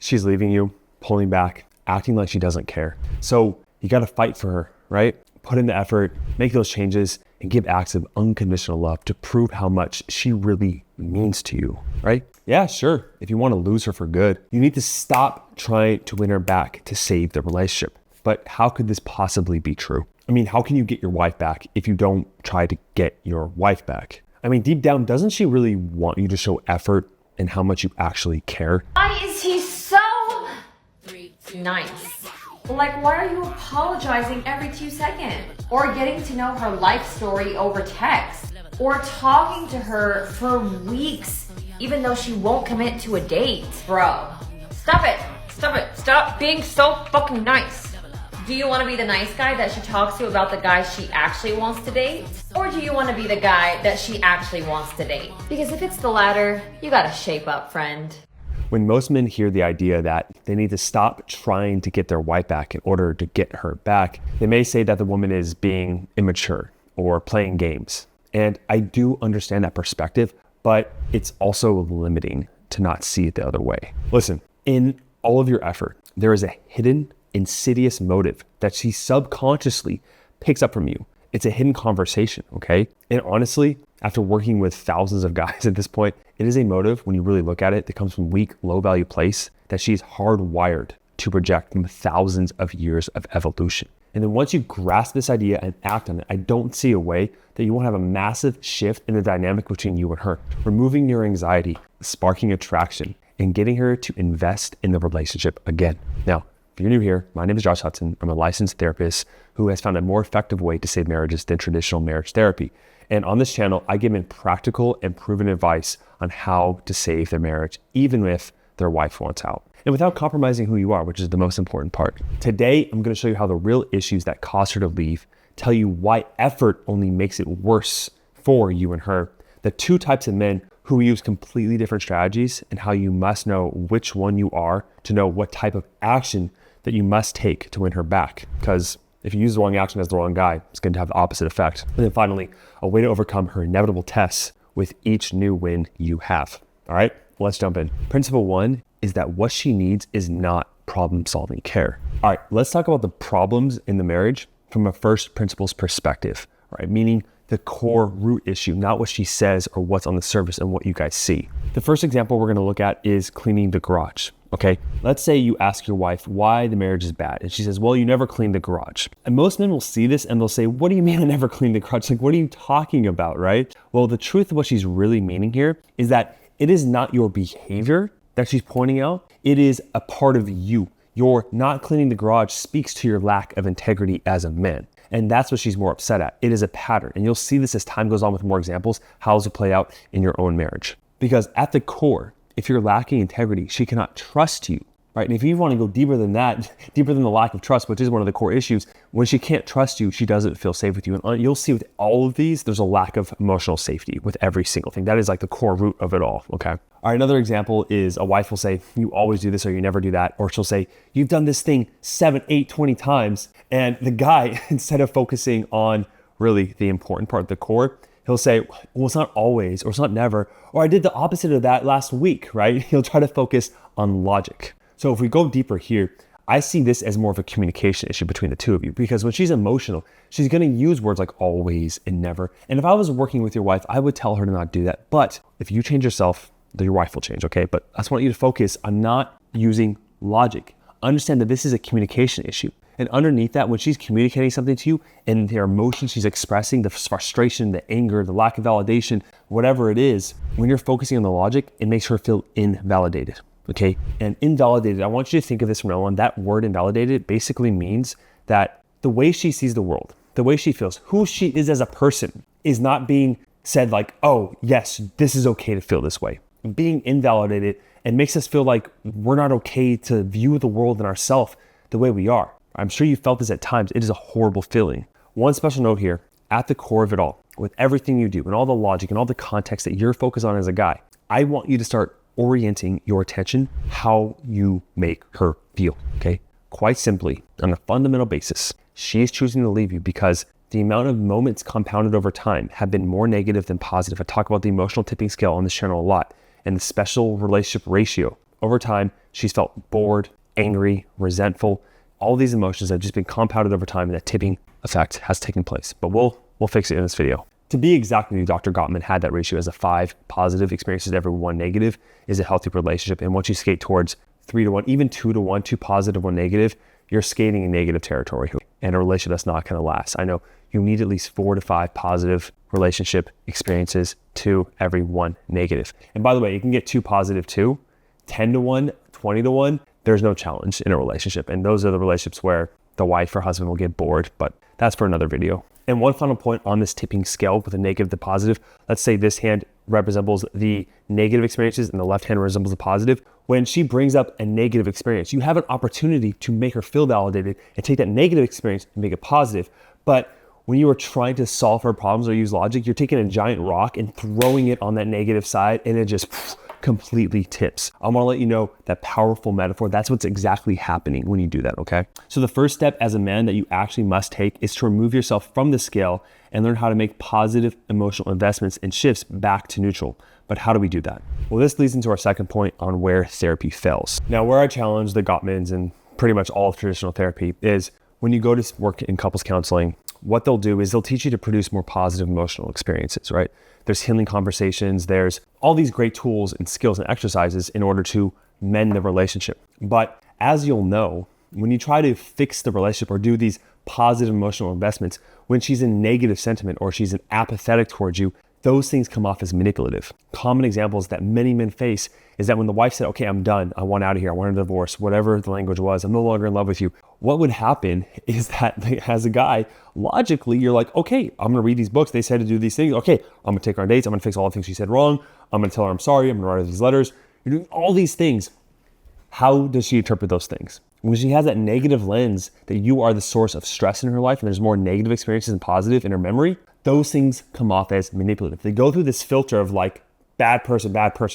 she's leaving you, pulling back, acting like she doesn't care. So you got to fight for her, right? Put in the effort, make those changes, and give acts of unconditional love to prove how much she really means to you, right? Yeah, sure. If you want to lose her for good, you need to stop trying to win her back to save the relationship. But how could this possibly be true? I mean, how can you get your wife back if you don't try to get your wife back? I mean, deep down, doesn't she really want you to show effort and how much you actually care? Why is he so nice? Like, why are you apologizing every 2 seconds? Or getting to know her life story over text? Or talking to her for weeks, even though she won't commit to a date? Bro, stop it. Stop it. Stop being so fucking nice. Do you want to be the nice guy that she talks to about the guy she actually wants to date? Or do you want to be the guy that she actually wants to date? Because if it's the latter, you gotta shape up, friend. When most men hear the idea that they need to stop trying to get their wife back in order to get her back, they may say that the woman is being immature or playing games. And I do understand that perspective, but it's also limiting to not see it the other way. Listen, in all of your effort, there is a hidden, insidious motive that she subconsciously picks up from you. It's a hidden conversation, okay? And honestly, after working with thousands of guys at this point, it is a motive, when you really look at it, that comes from weak, low-value place that she's hardwired to project from thousands of years of evolution. And then once you grasp this idea and act on it, I don't see a way that you won't have a massive shift in the dynamic between you and her, removing your anxiety, sparking attraction, and getting her to invest in the relationship again. Now, if you're new here, my name is Josh Hudson. I'm a licensed therapist who has found a more effective way to save marriages than traditional marriage therapy. And on this channel, I give men practical and proven advice on how to save their marriage, even if their wife wants out, and without compromising who you are, which is the most important part. Today, I'm going to show you how the real issues that caused her to leave, tell you why effort only makes it worse for you and her, the two types of men who use completely different strategies, and how you must know which one you are to know what type of action that you must take to win her back. Because if you use the wrong action as the wrong guy, it's going to have the opposite effect. And then finally, a way to overcome her inevitable tests with each new win you have. All right, let's jump in. Principle 1 is that what she needs is not problem-solving care. All right, let's talk about the problems in the marriage from a first principles perspective, right? Meaning the core root issue, not what she says or what's on the surface and what you guys see. The first example we're going to look at is cleaning the garage. Okay, let's say you ask your wife why the marriage is bad. And she says, well, you never clean the garage. And most men will see this and they'll say, what do you mean I never clean the garage? Like, what are you talking about, right? Well, the truth of what she's really meaning here is that it is not your behavior that she's pointing out. It is a part of you. Your not cleaning the garage speaks to your lack of integrity as a man. And that's what she's more upset at. It is a pattern. And you'll see this as time goes on with more examples. How does it play out in your own marriage? Because at the core, if you're lacking integrity, she cannot trust you, right? And if you want to go deeper than that, deeper than the lack of trust, which is one of the core issues, when she can't trust you, she doesn't feel safe with you. And you'll see with all of these, there's a lack of emotional safety with every single thing. That is like the core root of it all, okay? All right, another example is a wife will say, you always do this or you never do that. Or she'll say, you've done this thing 7, 8, 20 times. And the guy, instead of focusing on really the important part, the core, he'll say, well, it's not always, or it's not never, or I did the opposite of that last week, right? He'll try to focus on logic. So if we go deeper here, I see this as more of a communication issue between the two of you, because when she's emotional, she's going to use words like always and never. And if I was working with your wife, I would tell her to not do that. But if you change yourself, then your wife will change, okay? But I just want you to focus on not using logic. Understand that this is a communication issue. And underneath that, when she's communicating something to you and their emotions she's expressing, the frustration, the anger, the lack of validation, whatever it is, when you're focusing on the logic, it makes her feel invalidated, okay? And invalidated, I want you to think of this from now on. That word invalidated basically means that the way she sees the world, the way she feels, who she is as a person is not being said like, oh, yes, this is okay to feel this way. Being invalidated, it makes us feel like we're not okay to view the world and ourselves the way we are. I'm sure you felt this at times. It is a horrible feeling. One special note here, at the core of it all, with everything you do and all the logic and all the context that you're focused on as a guy, I want you to start orienting your attention how you make her feel, okay? Quite simply, on a fundamental basis, she is choosing to leave you because the amount of moments compounded over time have been more negative than positive. I talk about the emotional tipping scale on this channel a lot, and the special relationship ratio. Over time, she's felt bored, angry, resentful. All these emotions have just been compounded over time, and that tipping effect has taken place. But we'll fix it in this video. To be exact with you, Dr. Gottman had that ratio as a 5 positive experiences to every 1 negative is a healthy relationship. And once you skate towards 3 to 1, even 2 to 1, 2 positive, 1 negative, you're skating in negative territory and a relationship that's not going to last. I know you need at least 4 to 5 positive relationship experiences to every 1 negative. And by the way, you can get 2 positive too, 10 to 1, 20 to 1. There's no challenge in a relationship. And those are the relationships where the wife or husband will get bored, but that's for another video. And one final point on this tipping scale with a negative to positive, let's say this hand resembles the negative experiences and the left hand resembles the positive. When she brings up a negative experience, you have an opportunity to make her feel validated and take that negative experience and make it positive. But when you are trying to solve her problems or use logic, you're taking a giant rock and throwing it on that negative side, and it just completely tips. I want to let you know that powerful metaphor, that's what's exactly happening when you do that, okay? So the first step as a man that you actually must take is to remove yourself from the scale and learn how to make positive emotional investments and shifts back to neutral. But how do we do that? Well, this leads into our second point on where therapy fails. Now, where I challenge the Gottmans and pretty much all of traditional therapy is when you go to work in couples counseling, what they'll do is they'll teach you to produce more positive emotional experiences, right? There's healing conversations, there's all these great tools and skills and exercises in order to mend the relationship. But as you'll know, when you try to fix the relationship or do these positive emotional investments, when she's in negative sentiment or she's apathetic towards you, those things come off as manipulative. Common examples that many men face is that when the wife said, okay, I'm done, I want out of here, I want a divorce, whatever the language was, I'm no longer in love with you. What would happen is that as a guy, logically, you're like, okay, I'm gonna read these books, they said to do these things, okay, I'm gonna take her on dates, I'm gonna fix all the things she said wrong, I'm gonna tell her I'm sorry, I'm gonna write her these letters. You're doing all these things. How does she interpret those things? When she has that negative lens that you are the source of stress in her life and there's more negative experiences than positive in her memory, those things come off as manipulative. They go through this filter of like bad person,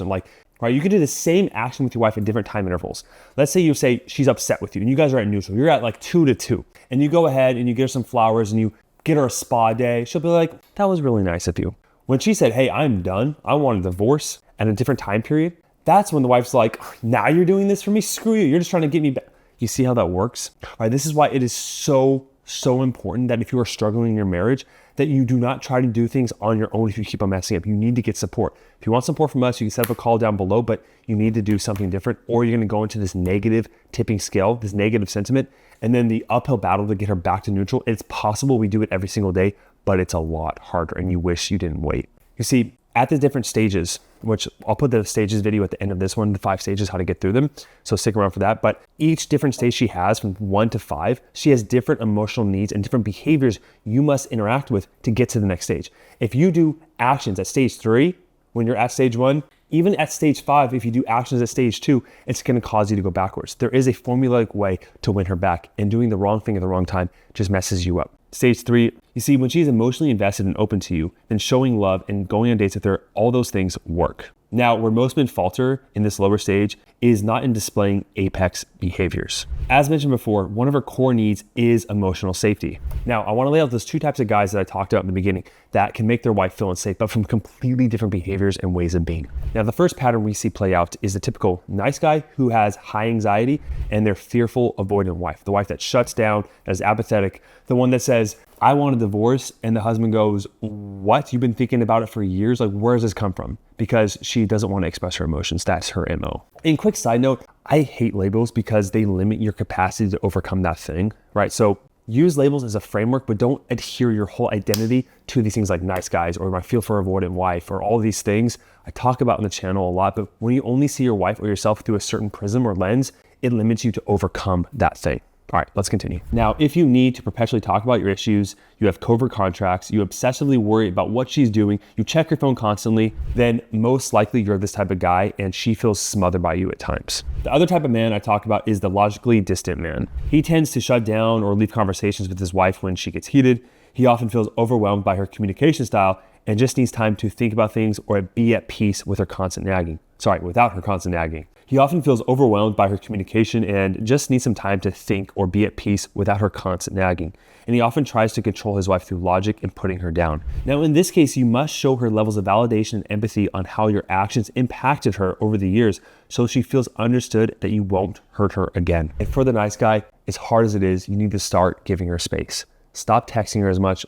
like, right? You can do the same action with your wife at different time intervals. Let's say you say she's upset with you and you guys are at neutral. You're at like 2 to 2 and you go ahead and you get her some flowers and you get her a spa day. She'll be like, that was really nice of you. When she said, hey, I'm done, I want a divorce at a different time period, that's when the wife's like, now you're doing this for me? Screw you. You're just trying to get me back. You see how that works? All right, this is why it is so important that if you are struggling in your marriage, that you do not try to do things on your own if you keep on messing up. You need to get support. If you want support from us, you can set up a call down below, but you need to do something different or you're gonna go into this negative tipping scale, this negative sentiment, and then the uphill battle to get her back to neutral. It's possible we do it every single day, but it's a lot harder and you wish you didn't wait. You see, at the different stages, which I'll put the stages video at the end of this one, the 5 stages, how to get through them. So stick around for that. But each different stage she has from 1 to 5, she has different emotional needs and different behaviors you must interact with to get to the next stage. If you do actions at stage 3, when you're at stage 1, even at stage 5, if you do actions at stage 2, it's gonna cause you to go backwards. There is a formulaic way to win her back, and doing the wrong thing at the wrong time just messes you up. Stage 3, you see, when she's emotionally invested and open to you, then showing love and going on dates with her, all those things work. Now, where most men falter in this lower stage is not in displaying apex behaviors. As mentioned before, one of her core needs is emotional safety. Now, I want to lay out those 2 types of guys that I talked about in the beginning that can make their wife feel unsafe, but from completely different behaviors and ways of being. Now, the first pattern we see play out is the typical nice guy who has high anxiety and their fearful, avoidant wife. The wife that shuts down, that is apathetic, the one that says, I want a divorce, and the husband goes, what? You've been thinking about it for years? Like, where does this come from? Because she doesn't want to express her emotions. That's her MO. And quick side note, I hate labels because they limit your capacity to overcome that thing, right? So use labels as a framework, but don't adhere your whole identity to these things like nice guys or my feel for avoidant wife or all these things I talk about on the channel a lot. But when you only see your wife or yourself through a certain prism or lens, it limits you to overcome that thing. All right, let's continue. Now, if you need to perpetually talk about your issues, you have covert contracts, you obsessively worry about what she's doing, you check your phone constantly, then most likely you're this type of guy and she feels smothered by you at times. The other type of man I talk about is the logically distant man. He tends to shut down or leave conversations with his wife when she gets heated. He often feels overwhelmed by her communication style and just needs time to think about things or be at peace with her constant nagging. Without her constant nagging. He often feels overwhelmed by her communication and just needs some time to think or be at peace without her constant nagging. And he often tries to control his wife through logic and putting her down. Now, in this case, you must show her levels of validation and empathy on how your actions impacted her over the years so she feels understood that you won't hurt her again. And for the nice guy, as hard as it is, you need to start giving her space. Stop texting her as much.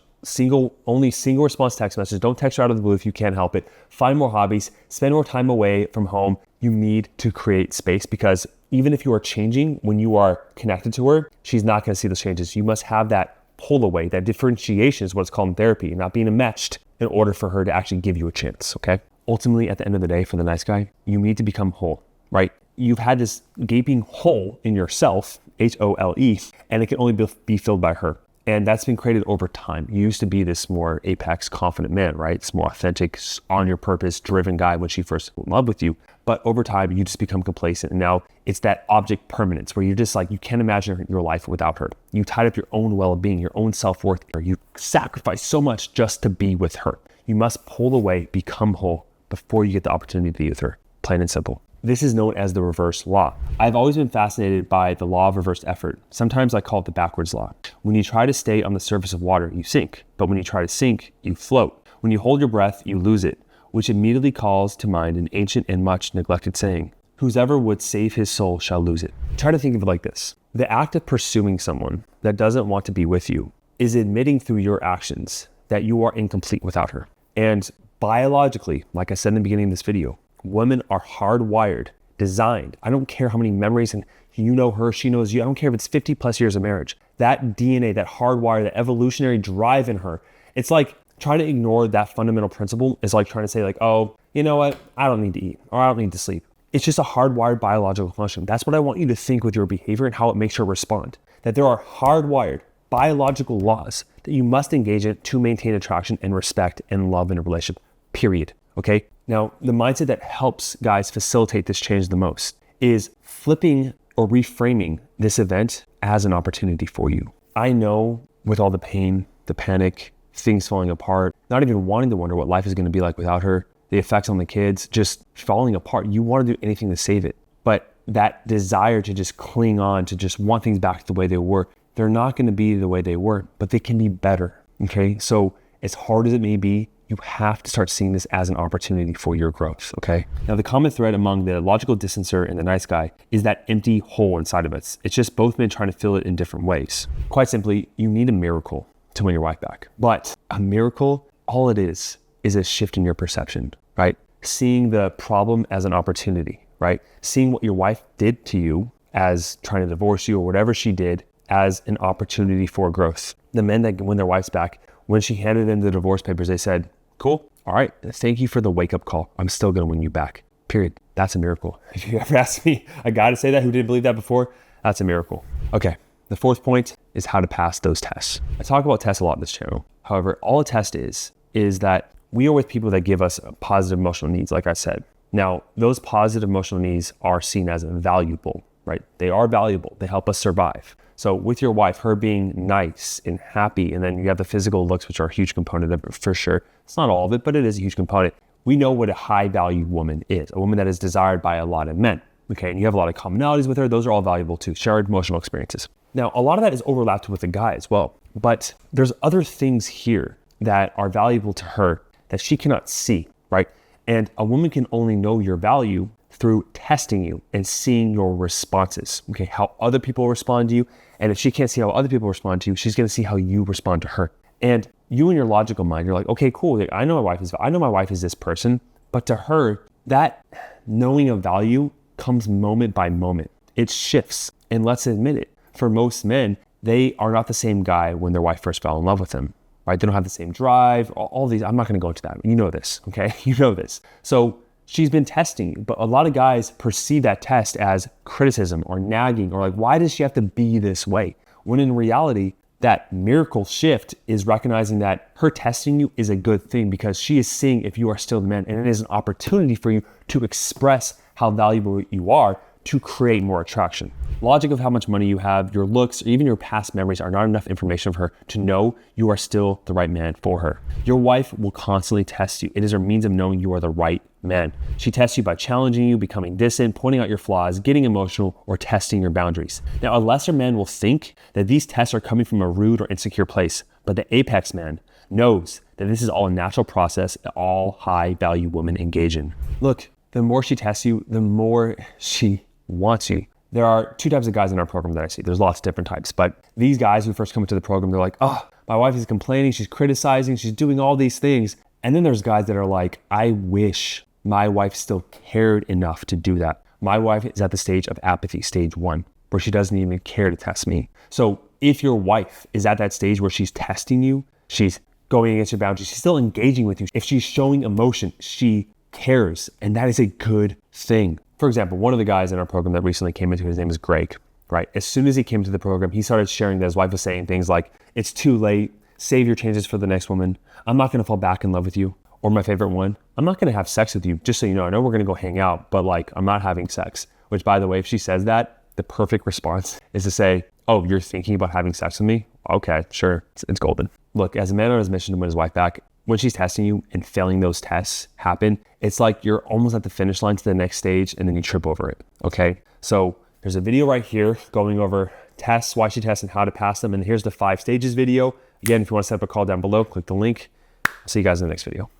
Only single response text messages. Don't text her out of the blue if you can't help it. Find more hobbies. Spend more time away from home. You need to create space because even if you are changing when you are connected to her, she's not going to see those changes. You must have that pull away. That differentiation is what's called in therapy, not being enmeshed in order for her to actually give you a chance, okay? Ultimately, at the end of the day, for the nice guy, you need to become whole, right? You've had this gaping hole in yourself, H-O-L-E, and it can only be filled by her. And that's been created over time. You used to be this more apex confident man, right? It's more authentic, on your purpose, driven guy when she first fell in love with you. But over time, you just become complacent. And now it's that object permanence where you're just like, you can't imagine your life without her. You tied up your own well-being, your own self-worth. You sacrifice so much just to be with her. You must pull away, become whole before you get the opportunity to be with her. Plain and simple. This is known as the reverse law. I've always been fascinated by the law of reversed effort. Sometimes I call it the backwards law. When you try to stay on the surface of water, you sink. But when you try to sink, you float. When you hold your breath, you lose it, which immediately calls to mind an ancient and much neglected saying, whosoever would save his soul shall lose it. Try to think of it like this. The act of pursuing someone that doesn't want to be with you is admitting through your actions that you are incomplete without her. And biologically, like I said in the beginning of this video, women are hardwired, designed. I don't care how many memories and you know her, she knows you. I don't care if it's 50 plus years of marriage. That DNA, that hardwire, that evolutionary drive in her, it's like trying to ignore that fundamental principle is like trying to say like, oh, you know what? I don't need to eat or I don't need to sleep. It's just a hardwired biological function. That's what I want you to think with your behavior and how it makes her respond. That there are hardwired biological laws that you must engage in to maintain attraction and respect and love in a relationship, period. Okay? Now, the mindset that helps guys facilitate this change the most is flipping or reframing this event as an opportunity for you. I know with all the pain, the panic, things falling apart, not even wanting to wonder what life is going to be like without her, the effects on the kids, just falling apart. You want to do anything to save it. But that desire to just cling on, to just want things back to the way they were, they're not going to be the way they were, but they can be better. Okay? So as hard as it may be, you have to start seeing this as an opportunity for your growth, okay? Now, the common thread among the logical distancer and the nice guy is that empty hole inside of us. It's just both men trying to fill it in different ways. Quite simply, you need a miracle to win your wife back. But a miracle, all it is a shift in your perception, right? Seeing the problem as an opportunity, right? Seeing what your wife did to you as trying to divorce you or whatever she did as an opportunity for growth. The men that win their wives back, when she handed in the divorce papers, they said, cool, all right, thank you for the wake-up call. I'm still gonna win you back, period. That's a miracle. If you ever asked me a guy to say that who didn't believe that before, that's a miracle. Okay, the fourth point is how to pass those tests. I talk about tests a lot in this channel. However, all a test is that we are with people that give us positive emotional needs, like I said. Now, those positive emotional needs are seen as valuable, right? They are valuable. They help us survive. So with your wife, her being nice and happy, and then you have the physical looks, which are a huge component of it for sure. It's not all of it, but it is a huge component. We know what a high value woman is, a woman that is desired by a lot of men. Okay, and you have a lot of commonalities with her. Those are all valuable too, shared emotional experiences. Now, a lot of that is overlapped with the guy as well, but there's other things here that are valuable to her that she cannot see, right? And a woman can only know your value through testing you and seeing your responses, okay? How other people respond to you. And if she can't see how other people respond to you, she's gonna see how you respond to her. And you in your logical mind, you're like, okay, cool. I know my wife is this person, but to her, that knowing of value comes moment by moment. It shifts. And let's admit it, for most men, they are not the same guy when their wife first fell in love with him, right? They don't have the same drive, all these. I'm not gonna go into that. You know this, okay? You know this. So she's been testing you, but a lot of guys perceive that test as criticism or nagging or like, why does she have to be this way? When in reality, that miracle shift is recognizing that her testing you is a good thing because she is seeing if you are still the man, and it is an opportunity for you to express how valuable you are to create more attraction. Logic of how much money you have, your looks, or even your past memories are not enough information for her to know you are still the right man for her. Your wife will constantly test you. It is her means of knowing you are the right men. She tests you by challenging you, becoming distant, pointing out your flaws, getting emotional, or testing your boundaries. Now, a lesser man will think that these tests are coming from a rude or insecure place, but the apex man knows that this is all a natural process that all high-value women engage in. Look, the more she tests you, the more she wants you. There are two types of guys in our program that I see. There's lots of different types, but these guys who first come into the program, they're like, oh, my wife is complaining, she's criticizing, she's doing all these things. And then there's guys that are like, I wish my wife still cared enough to do that. My wife is at the stage of apathy, stage 1, where she doesn't even care to test me. So if your wife is at that stage where she's testing you, she's going against your boundaries, she's still engaging with you. If she's showing emotion, she cares, and that is a good thing. For example, one of the guys in our program that recently came into, his name is Greg, right? As soon as he came to the program, he started sharing that his wife was saying things like, it's too late, save your chances for the next woman. I'm not gonna fall back in love with you. Or my favorite one, I'm not gonna have sex with you, just so you know. I know we're gonna go hang out, but like, I'm not having sex. Which, by the way, if she says that, the perfect response is to say, oh, you're thinking about having sex with me? Okay, sure, it's golden. Look, as a man on his mission to win his wife back, when she's testing you and failing those tests happen, it's like you're almost at the finish line to the next stage and then you trip over it, okay? So there's a video right here going over tests, why she tests and how to pass them. And here's the 5 stages video. Again, if you want to set up a call down below, click the link. I'll see you guys in the next video.